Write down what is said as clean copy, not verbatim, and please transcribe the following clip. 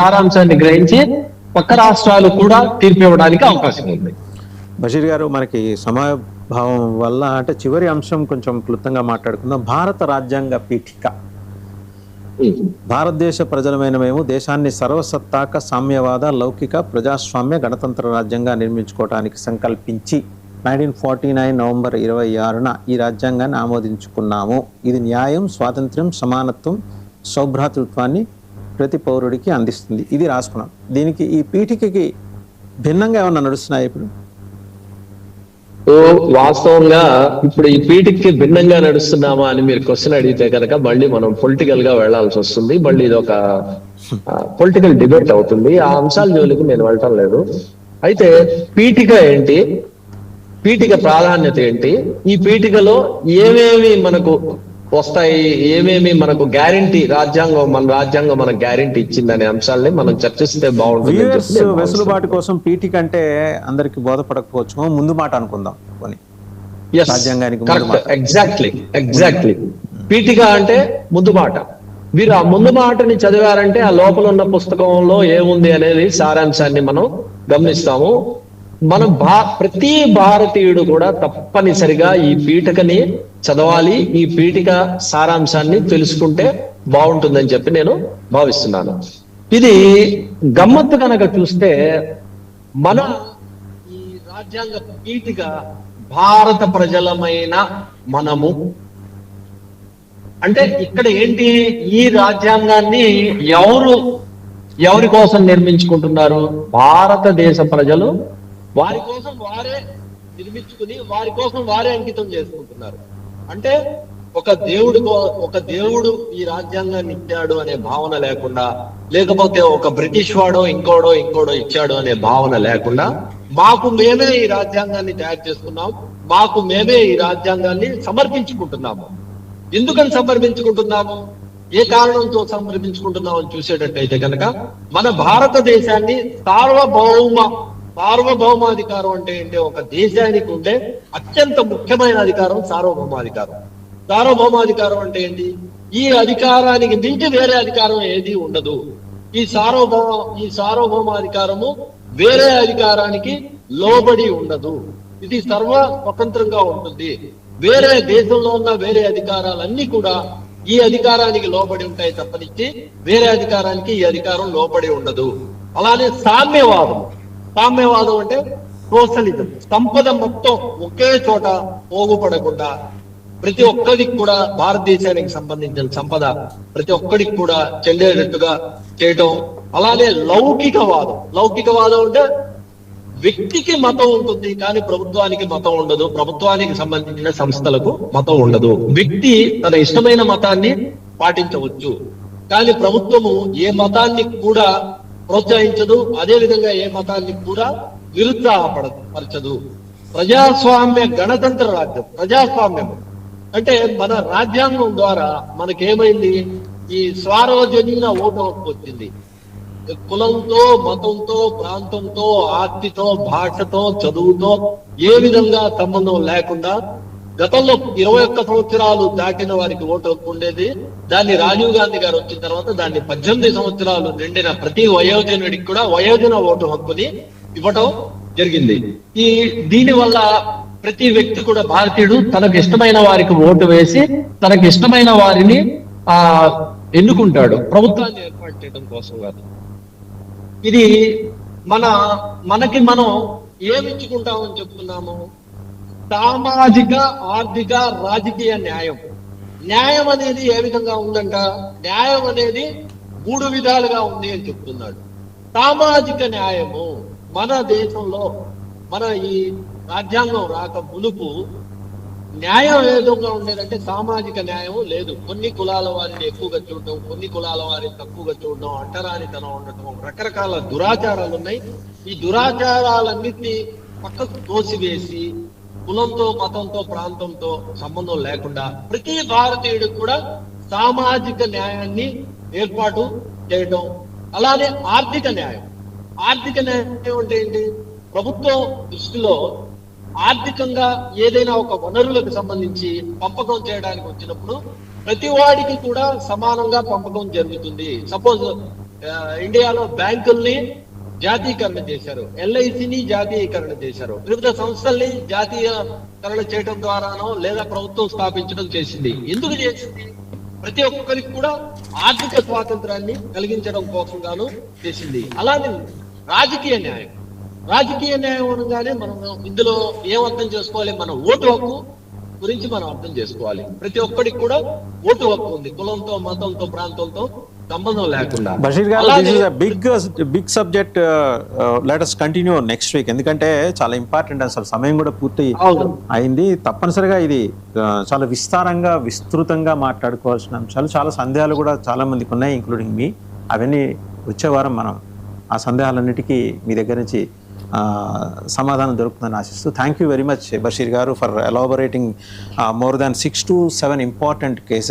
సారాంశాన్ని గ్రహించి పక్క రాష్ట్రాలు కూడా తీర్పు ఇవ్వడానికి అవకాశం ఉంది. బషీర్ గారు, మనకి సమయభావం వల్ల అంటే చివరి అంశం కొంచెం క్లుప్తంగా మాట్లాడుకుందాం. భారత రాజ్యాంగ పీఠిక. భారతదేశ ప్రజలమైన మేము దేశాన్ని సర్వసత్తాక సామ్యవాద లౌకిక ప్రజాస్వామ్య గణతంత్ర రాజ్యంగా నిర్మించుకోవడానికి సంకల్పించి 1949 నవంబర్ 26న ఈ రాజ్యాంగాన్ని ఆమోదించుకున్నాము. ఇది న్యాయం, స్వాతంత్ర్యం, సమానత్వం, సౌభ్రాతృత్వాన్ని ప్రతి పౌరుడికి అందిస్తుంది. ఇది రాసుకున్నాం. దీనికి ఈ పీఠికకి భిన్నంగా ఏమన్నా నడుస్తున్నాయి ఇప్పుడు? వాస్తవంగా ఇప్పుడు ఈ పీఠికకి భిన్నంగా నడుస్తున్నామా అని మీరు క్వశ్చన్ అడిగితే కనుక మళ్ళీ మనం పొలిటికల్ గా వెళ్లాల్సి వస్తుంది. మళ్ళీ ఇది ఒక పొలిటికల్ డిబేట్ అవుతుంది. ఆ అంశాల జోలికి నేను వెళ్ళటం లేదు. అయితే పీఠిక ఏంటి, పీఠిక ప్రాధాన్యత ఏంటి, ఈ పీఠికలో ఏమేమి మనకు వస్తాయి, ఏమేమి మనకు గ్యారంటీ మన రాజ్యాంగం మనకు గ్యారంటీ ఇచ్చిందనే అంశాలని మనం చర్చిస్తే బాగుంటుంది. వెసులుబాటు కోసం పీఠిక అంటే అందరికి బోధపడకపోవచ్చు, ముందు మాట అనుకుందాం. ఎగ్జాక్ట్లీ పీఠిక అంటే ముందు మాట. మీరు ఆ ముందు మాటని చదివారంటే ఆ లోపల ఉన్న పుస్తకంలో ఏముంది అనేది సారాంశాన్ని మనం గమనిస్తాము. ప్రతి భారతీయుడు కూడా తప్పనిసరిగా ఈ పీఠికని చదవాలి, ఈ పీఠిక సారాంశాన్ని తెలుసుకుంటే బాగుంటుందని చెప్పి నేను భావిస్తున్నాను. ఇది గమ్మత్తు కనుక చూస్తే మన ఈ రాజ్యాంగ పీఠిక భారత ప్రజలమైన మనము అంటే ఇక్కడ ఏంటి, ఈ రాజ్యాంగాన్ని ఎవరి కోసం నిర్మించుకుంటున్నారు? భారతదేశ ప్రజలు వారి కోసం వారే నిర్మించుకుని వారి కోసం వారే అంకితం చేసుకుంటున్నారు. అంటే ఒక దేవుడు ఈ రాజ్యాంగాన్ని ఇచ్చాడు అనే భావన లేకుండా, లేకపోతే ఒక బ్రిటిష్ వాడో ఇంకోడో ఇచ్చాడు అనే భావన లేకుండా మాకు మేమే ఈ రాజ్యాంగాన్ని తయారు చేసుకున్నాం, మాకు మేమే ఈ రాజ్యాంగాన్ని సమర్పించుకుంటున్నాము. ఎందుకని సమర్పించుకుంటున్నాము, ఏ కారణంతో సమర్పించుకుంటున్నామని చూసేటట్టయితే కనుక మన భారతదేశాన్ని సార్వభౌమాధికారం అంటే ఏంటి, ఒక దేశానికి ఉండే అత్యంత ముఖ్యమైన అధికారం సార్వభౌమాధికారం. సార్వభౌమాధికారం అంటే ఏంటి, ఈ అధికారానికి మించి వేరే అధికారం ఏది ఉండదు. ఈ సార్వభౌమాధికారము వేరే అధికారానికి లోబడి ఉండదు. ఇది స్వతంత్రంగా ఉంటుంది. వేరే దేశంలో ఉన్న వేరే అధికారాలన్నీ కూడా ఈ అధికారానికి లోబడి ఉంటాయి తప్పనిచ్చి వేరే అధికారానికి ఈ అధికారం లోబడి ఉండదు. అలానే సామ్యవాదం అంటే సోషలిజం. సంపద మొత్తం ఒకే చోట పోగుపడకుండా ప్రతి ఒక్కరికి కూడా భారతదేశానికి సంబంధించిన సంపద ప్రతి ఒక్కరికి కూడా చెందేటట్టుగా చేయటం. అలానే లౌకికవాదం అంటే వ్యక్తికి మతం ఉంటుంది కానీ ప్రభుత్వానికి మతం ఉండదు, ప్రభుత్వానికి సంబంధించిన సంస్థలకు మతం ఉండదు. వ్యక్తి తన ఇష్టమైన మతాన్ని పాటించవచ్చు కానీ ప్రభుత్వము ఏ మతాన్ని కూడా ప్రోత్సహించదు, అదే విధంగా ఏ మతాన్ని కూడా నిరుత్సాహపరచదు. ప్రజాస్వామ్య గణతంత్ర రాజ్యం. ప్రజాస్వామ్యం అంటే మన రాజ్యాంగం ద్వారా మనకేమైంది, ఈ సార్వజనీన ఓటు హక్కు వచ్చింది. కులంతో, మతంతో, ప్రాంతంతో, ఆస్తితో, భాషతో, చదువుతో ఏ విధంగా సంబంధం లేకుండా గతంలో 21 సంవత్సరాలు దాటిన వారికి ఓటు హక్కు ఉండేది. దాన్ని రాజీవ్ గాంధీ గారు వచ్చిన తర్వాత దాన్ని 18 సంవత్సరాలు నిండిన ప్రతి వయోజనుడికి కూడా వయోజన ఓటు హక్కుని ఇవ్వటం జరిగింది. దీని వల్ల ప్రతి వ్యక్తి కూడా భారతీయుడు తనకు ఇష్టమైన వారికి ఓటు వేసి తనకు ఇష్టమైన వారిని ఎన్నుకుంటాడు, ప్రభుత్వాన్ని ఏర్పాటు చేయడం కోసం కాదు. ఇది మనకి మనం ఏమిచ్చుకుంటామని చెప్తున్నాము, సామాజిక, ఆర్థిక, రాజకీయ న్యాయం అనేది ఏ విధంగా ఉందంట, న్యాయం అనేది 3 విధాలుగా ఉంది అని చెప్తున్నాడు. సామాజిక న్యాయము మన దేశంలో మన ఈ రాజ్యాంగం రాక మునుపు న్యాయం ఏ విధంగా ఉండేదంటే సామాజిక న్యాయం లేదు. కొన్ని కులాల వారిని ఎక్కువగా చూడటం, కొన్ని కులాల వారిని తక్కువగా చూడటం, అంటరానితనం ఉండటం, రకరకాల దురాచారాలు ఉన్నాయి. ఈ దురాచారాలన్నింటినీ పక్కకు తోసివేసి కులంతో, మతంతో, ప్రాంతంతో సంబంధం లేకుండా ప్రతి భారతీయుడికి కూడా సామాజిక న్యాయాన్ని ఏర్పాటు చేయడం. అలానే ఆర్థిక న్యాయం అంటే ఏంటి, ప్రభుత్వం దృష్టిలో ఆర్థికంగా ఏదైనా ఒక వనరులకు సంబంధించి పంపకం చేయడానికి వచ్చినప్పుడు ప్రతి వాడికి కూడా సమానంగా పంపకం జరుగుతుంది. సపోజ్ ఇండియాలో బ్యాంకుల్ని జాతీయకరణ చేశారు, ఎల్ఐసిని జాతీయకరణ చేశారు, వివిధ సంస్థల్ని జాతీయకరణ చేయడం ద్వారానో లేదా ప్రభుత్వం స్థాపించడం చేసింది. ఎందుకు చేసింది? ప్రతి ఒక్కరికి కూడా ఆర్థిక స్వాతంత్రాన్ని కలిగించడం కోసం గాను చేసింది. అలానే రాజకీయ న్యాయం అనగానే మనం ఇందులో ఏం అర్థం చేసుకోవాలి? మన ఓటు హక్కు గురించి మనం అర్థం చేసుకోవాలి. ప్రతి ఒక్కరికి కూడా ఓటు హక్కు ఉంది, కులంతో, మతంతో, ప్రాంతంతో సంబంధం లేకుండా. బషీర్ గారు, this is a big subject. Let us continue next week, ఎందుకంటే చాలా ఇంపార్టెంట్. అసలు సమయం కూడా పూర్తి అయింది. తప్పనిసరిగా ఇది చాలా విస్తృతంగా మాట్లాడుకోవాల్సిన అంశాలు. చాలా సందేహాలు కూడా చాలా మందికి ఉన్నాయి, ఇంక్లూడింగ్ మీ. అవన్నీ వచ్చే వారం మనం ఆ సందేహాలన్నిటికీ మీ దగ్గర నుంచి సమాధానం దొరుకుతుందని ఆశిస్తూ, thank you very much Basheer గారు for elaborating more than 6 to 7 important cases.